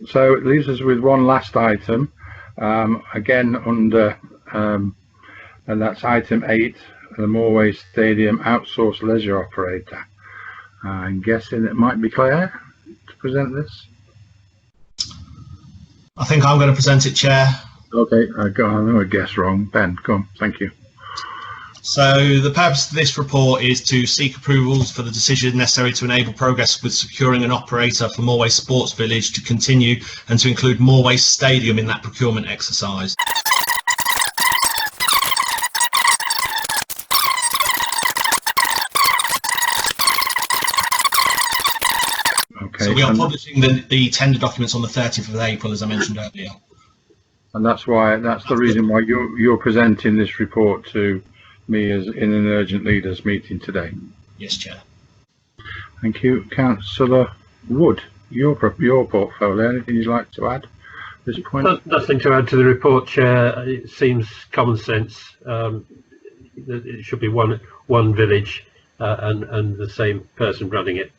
So it leaves us with one last item, again under, and that's item 8, the Moorway Stadium outsourced leisure operator. I'm guessing it might be Claire to present this. I think I'm going to present it, Chair. Okay, I'm going to guess wrong. Ben, come. Thank you. So the purpose of this report is to seek approvals for the decision necessary to enable progress with securing an operator for Moorway Sports Village to continue and to include Moorway Stadium in that procurement exercise. Okay. So we are publishing the tender documents on the 30th of April, as I mentioned earlier. And that's the reason why you're presenting this report to me as in an urgent leaders meeting today. Yes, Chair. Thank you. Councillor Wood, your portfolio, anything you'd like to add at this point? Nothing to add to the report, Chair. It seems common sense. It should be one village and the same person running it.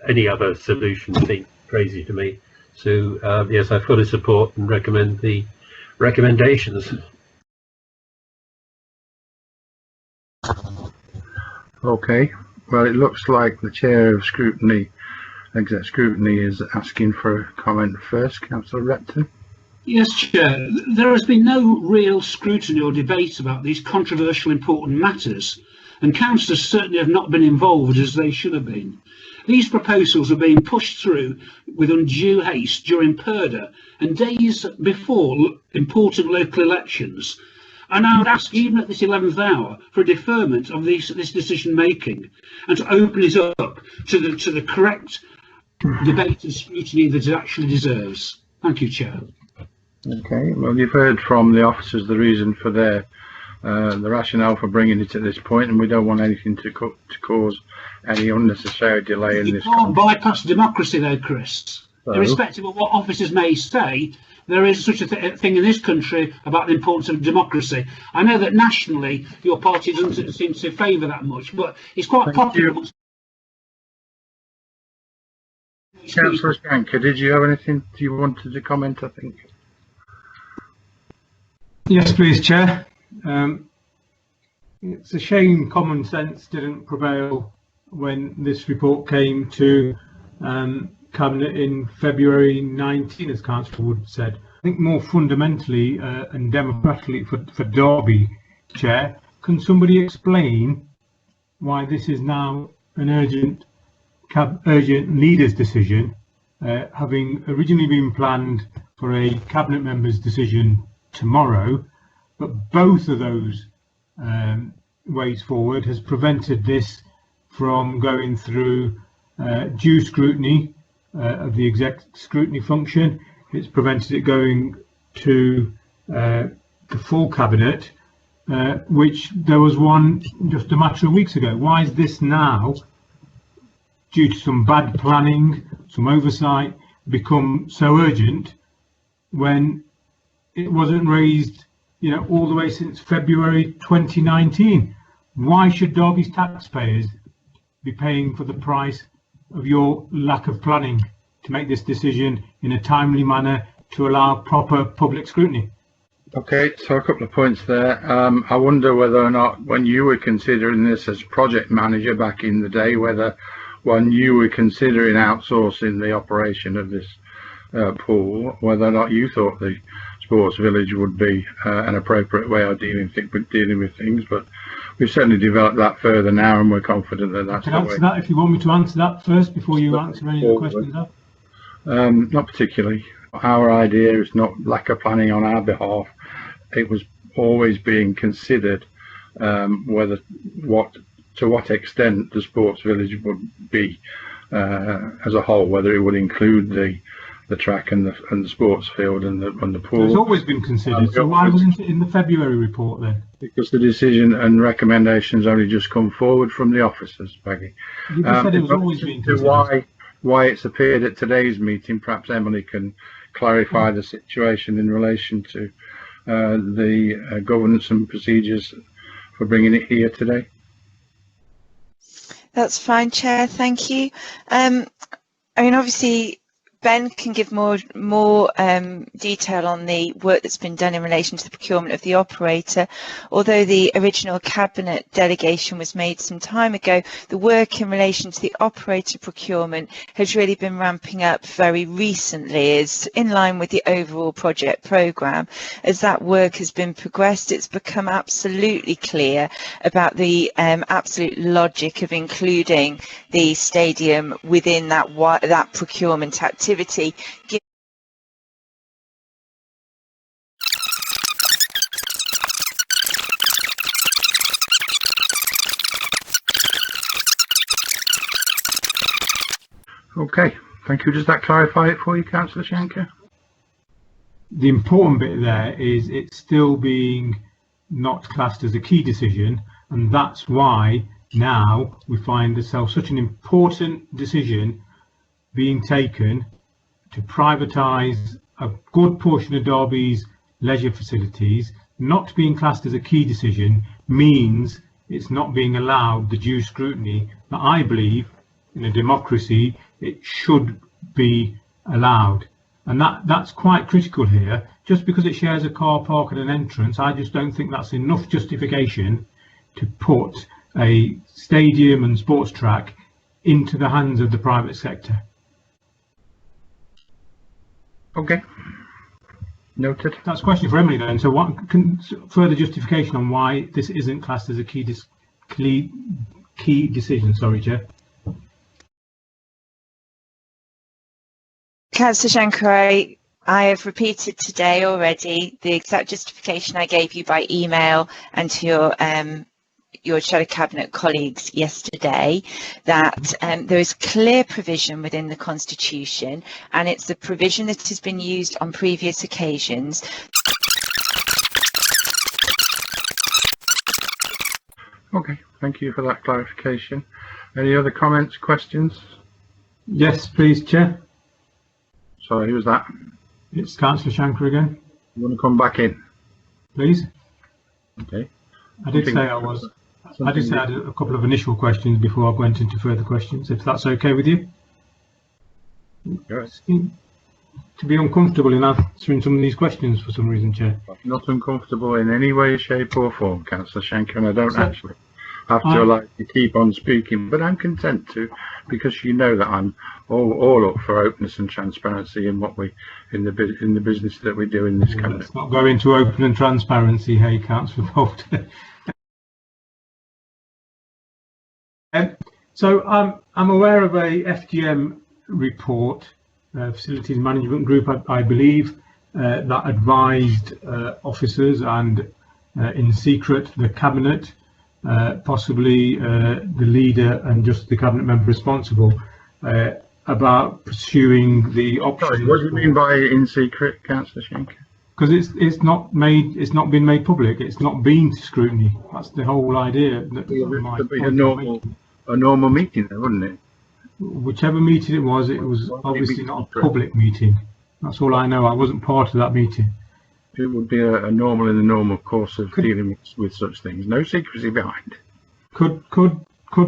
Any other solution seems crazy to me. So yes, I fully support and recommend the recommendations. Okay, well, it looks like the chair of scrutiny, exec scrutiny, is asking for a comment first. Councillor Repton. Yes, Chair. There has been no real scrutiny or debate about these controversial, important matters, and councillors certainly have not been involved as they should have been. These proposals are being pushed through with undue haste during PERDA and days before important local elections. And I would ask, even at this 11th hour, for a deferment of this decision making and to open it up to the correct debate and scrutiny that it actually deserves. Thank you, Chair. Okay, well, you've heard from the officers the reason for the rationale for bringing it at this point, and we don't want anything to cause any unnecessary delay in this. You can't bypass democracy, though, Chris. So, irrespective of what officers may say, there is such a thing in this country about the importance of democracy. I know that nationally your party doesn't seem to favour that much, but it's quite popular. Councillor Shanker, did you have anything you wanted to comment, I think? Yes, please, Chair. It's a shame common sense didn't prevail when this report came to Cabinet in February 19, as Councillor Wood said. I think more fundamentally and democratically for Derby, Chair, can somebody explain why this is now an urgent leaders decision, having originally been planned for a Cabinet member's decision tomorrow, but both of those ways forward has prevented this from going through due scrutiny of the exec scrutiny function. It's prevented it going to the full Cabinet, which there was one just a matter of weeks ago. Why is this now, due to some bad planning, some oversight, become so urgent when it wasn't raised, you know, all the way since February 2019? Why should Derby's taxpayers be paying for the price of your lack of planning to make this decision in a timely manner to allow proper public scrutiny? Okay, so a couple of points there. I wonder whether or not, when you were considering this as project manager back in the day, whether when you were considering outsourcing the operation of this pool, whether or not you thought the sports village would be an appropriate way of dealing with things, but we've certainly developed that further now, and we're confident that that's the way. I can answer that if you want me to answer that first before you answer any of the questions. Not particularly. Our idea is not lack of planning on our behalf. It was always being considered to what extent the sports village would be as a whole, whether it would include the track and the sports field and the pool. It's always been considered. So why wasn't it in the February report then? Because the decision and recommendations only just come forward from the officers, Peggy. You said it was always being considered. Why it's appeared at today's meeting, perhaps Emily can clarify the situation in relation to the governance and procedures for bringing it here today. That's fine, Chair. Thank you. I mean, obviously, Ben can give more detail on the work that's been done in relation to the procurement of the operator. Although the original Cabinet delegation was made some time ago, the work in relation to the operator procurement has really been ramping up very recently, is in line with the overall project programme. As that work has been progressed, it's become absolutely clear about the absolute logic of including the stadium within that procurement activity. Okay, thank you. Does that clarify it for you, Councillor Shanker? The important bit there is it's still being not classed as a key decision, and that's why now we find ourselves such an important decision being taken to privatise a good portion of Derby's leisure facilities. Not being classed as a key decision means it's not being allowed the due scrutiny that I believe in a democracy it should be allowed. And that's quite critical here. Just because it shares a car park and an entrance, I just don't think that's enough justification to put a stadium and sports track into the hands of the private sector. Okay, noted. That's a question for Emily then. So what can further justification on why this isn't classed as a key decision? Sorry, Chair. Councillor Shanker, I have repeated today already the exact justification I gave you by email and to your Shadow Cabinet colleagues yesterday, that there is clear provision within the Constitution, and it's the provision that has been used on previous occasions. Okay, thank you for that clarification. Any other comments, questions? Yes, please, Chair. Sorry, who was that? It's Councillor Shanker again. You want to come back in? Please. Okay. I did say I had a couple of initial questions before I went into further questions, if that's okay with you. Yes. To be uncomfortable in answering some of these questions for some reason, Chair. Not uncomfortable in any way, shape or form, Councillor Shanker, and I don't actually have to allow you to keep on speaking, but I'm content to, because you know that I'm all up for openness and transparency in what we in the business that we do in this country. Let's not go into open and transparency, hey, Councillor Bolt. So I'm aware of a FGM report, Facilities Management Group, I believe, that advised officers and in secret the Cabinet, possibly the leader and just the Cabinet member responsible, about pursuing the option. Sorry, what do you mean by in secret, Councillor Shanker? Because it's not been made public. It's not been to scrutiny. That's the whole idea. That It'd be a normal meeting, though, wouldn't it? Whichever meeting it was obviously not a public meeting. That's all I know. I wasn't part of that meeting. It would be a normal course of dealing with such things. No secrecy behind. Could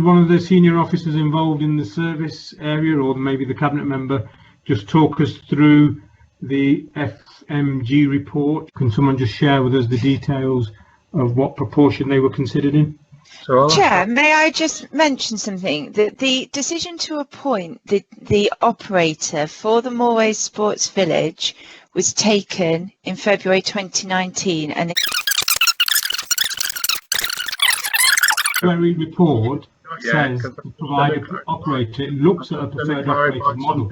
one of the senior officers involved in the service area, or maybe the Cabinet member, just talk us through the FMG report? Can someone just share with us the details of what proportion they were considered in? Chair, may I just mention something? That the decision to appoint the operator for the Moorways Sports Village was taken in February 2019, and the report says the provider operator looks at a preferred operator model.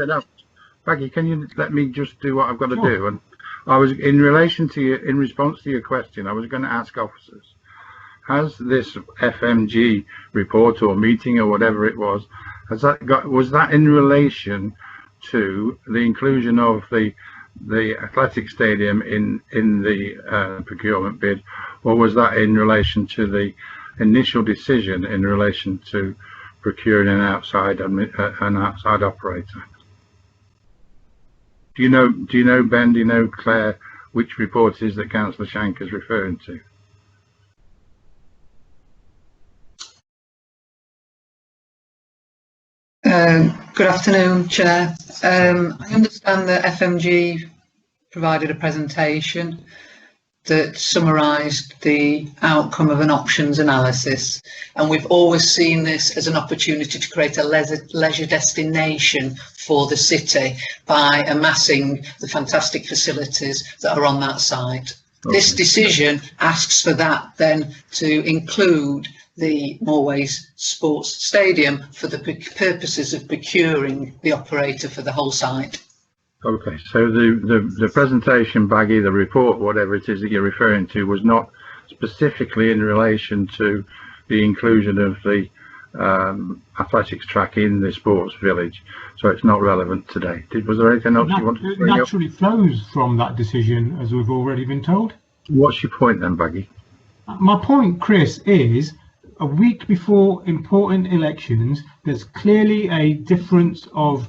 Baggy, can you let me just do what I've got to do? And I was in response to your question, I was going to ask officers, has this FMG report or meeting or whatever it was, was that in relation to the inclusion of the athletic stadium in the procurement bid, or was that in relation to the initial decision in relation to procuring an outside operator? Do you know Ben? Do you know Claire? Which report is that Councillor Shanker is referring to? Good afternoon, Chair. I understand that FMG provided a presentation that summarised the outcome of an options analysis, and we've always seen this as an opportunity to create a leisure destination for the city by amassing the fantastic facilities that are on that site. Okay. This decision asks for that then to include the Moorways Sports Stadium for the purposes of procuring the operator for the whole site. Okay, so the presentation, Baggy, the report, whatever it is that you're referring to, was not specifically in relation to the inclusion of the athletics track in the sports village, so it's not relevant today. Was there anything else you wanted to bring up? It naturally flows from that decision, as we've already been told. What's your point then, Baggy? My point, Chris, is a week before important elections, there's clearly a difference of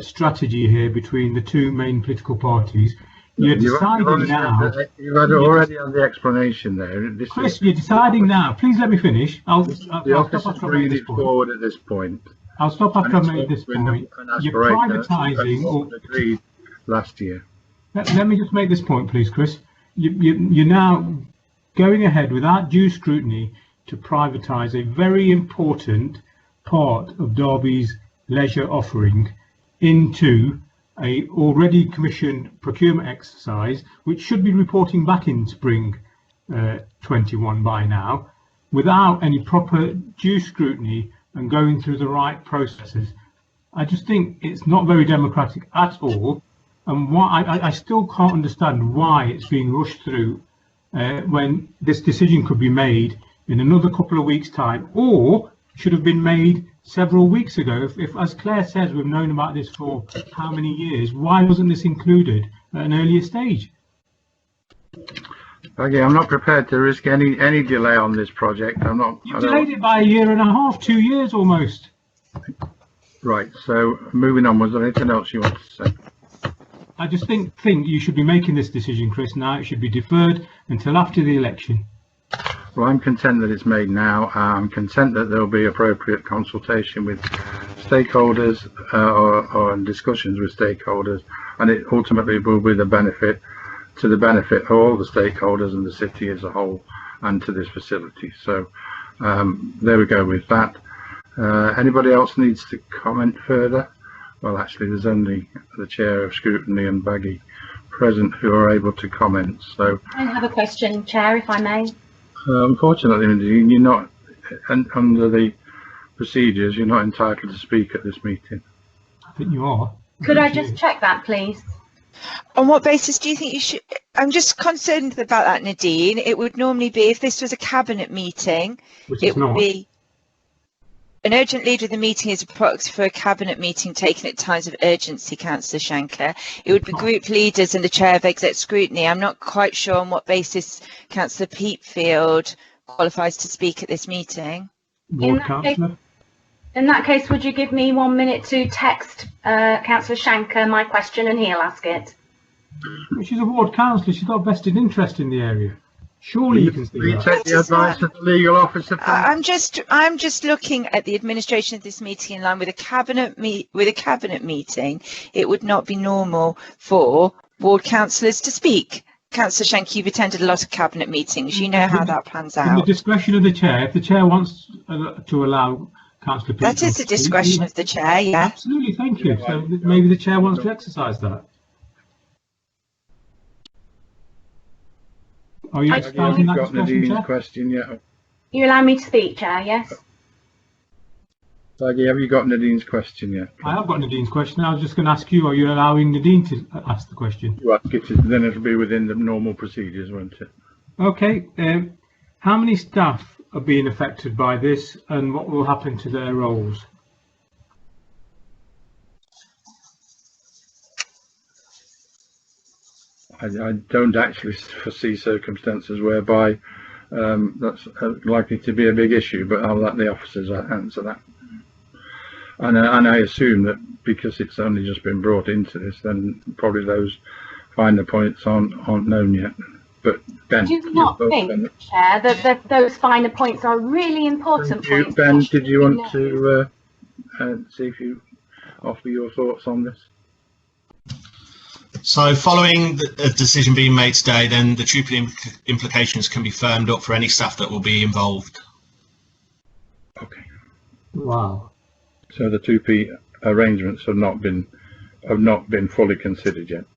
strategy here between the two main political parties. You're deciding now. You've had already on the explanation there. Chris, you're deciding now. Please let me finish. I'll stop after I make this point. Forward at this point. I'll stop after I've made this point. You're privatising. Or agreed last year. Let me just make this point, please, Chris. You're now going ahead without due scrutiny to privatise a very important part of Derby's leisure offering into a already commissioned procurement exercise, which should be reporting back in spring 21 by now, without any proper due scrutiny and going through the right processes. I just think it's not very democratic at all, and why I still can't understand why it's being rushed through when this decision could be made in another couple of weeks' time, or should have been made several weeks ago. If, as Claire says, we've known about this for how many years, why wasn't this included at an earlier stage? Okay, I'm not prepared to risk any delay on this project. You've delayed it by a year and a half, 2 years almost. Right, so moving on, was there anything else you want to say? I just think you should be making this decision, Chris, now. It should be deferred until after the election. Well, I'm content that it's made now. I'm content that there'll be appropriate consultation with stakeholders or discussions with stakeholders, and it ultimately will be the benefit of all the stakeholders and the city as a whole and to this facility. So there we go with that. Anybody else needs to comment further? Well, actually, there's only the Chair of Scrutiny and Baggy present who are able to comment. So I have a question, Chair, if I may. Unfortunately, you're not, under the procedures, you're not entitled to speak at this meeting. I think you are. Could I just check that, please? On what basis do you think you should? I'm just concerned about that, Nadine. It would normally be, if this was a cabinet meeting, it would be an urgent leader of the meeting is a proxy for a cabinet meeting taken at times of urgency, Councillor Shanker. It would be group leaders and the chair of exec scrutiny. I'm not quite sure on what basis Councillor Peatfield qualifies to speak at this meeting. In that case, would you give me 1 minute to text Councillor Shanker my question and he'll ask it? She's a ward councillor. She's got a vested interest in the area. Surely you can see that. Take the advice of the legal officer. I'm just looking at the administration of this meeting in line with a cabinet meeting. It would not be normal for ward councillors to speak. Councillor Shanker, you've attended a lot of cabinet meetings. You know how that plans out. In the discretion of the chair, if the chair wants to allow Councillor Peatfield. That is the discretion of the chair, yeah. Absolutely, thank you. So maybe the chair wants to exercise that. Are you exercising that discretion, Chair? Question yet? You allow me to speak, Chair, yes? Saggy, have you got Nadine's question yet? I have got Nadine's question. I was just going to ask you, are you allowing Nadine to ask the question? You ask it, then it'll be within the normal procedures, won't it? Okay. How many staff are being affected by this, and what will happen to their roles? I don't actually foresee circumstances whereby that's likely to be a big issue, but I'll let the officers answer that. And I assume that because it's only just been brought into this, then probably those finer points aren't known yet. But Ben, do you not think, Chair, that those finer points are really important points? Ben, did you want to see if you? offer your thoughts on this? So following a decision being made today, then the trooping implications can be firmed up for any staff that will be involved. Okay. Wow. So the 2P arrangements have not been fully considered yet.